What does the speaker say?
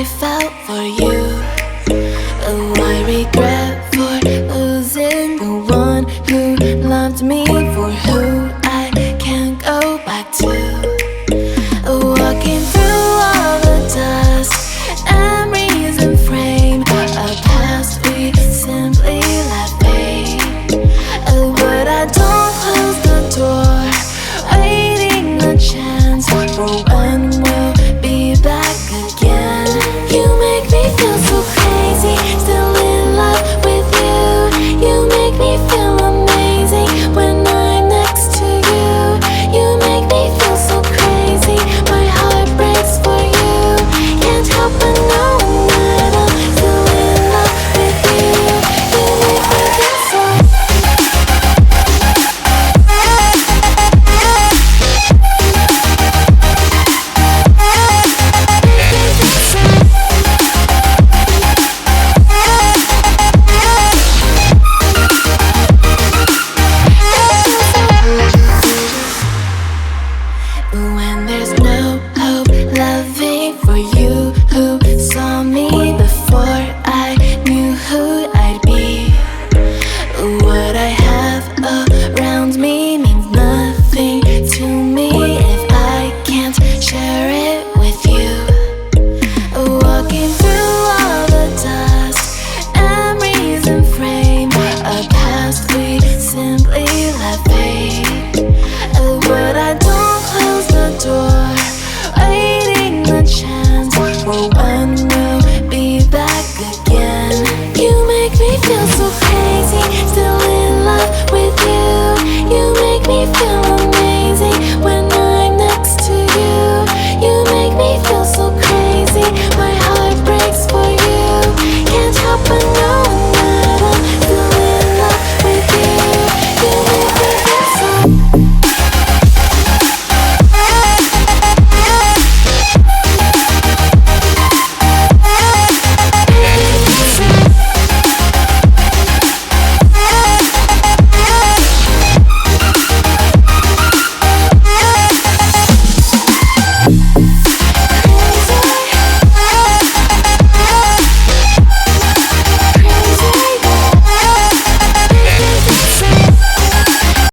I felt for you. Oh, I regret for losing the one who loved me, for who I can't go back to. Walking through all the dust, memories and frame, a past we simply let fade. Oh, but I don't close the door, waiting a chance for when we'll be back again. You make me feel so crazy, still in love with you. You make me feel amazing when I'm next to you. You make me feel so crazy, my heart breaks for you. Can't help but know that I'm still in love with you. You make me feel so. When there's no hope loving for you,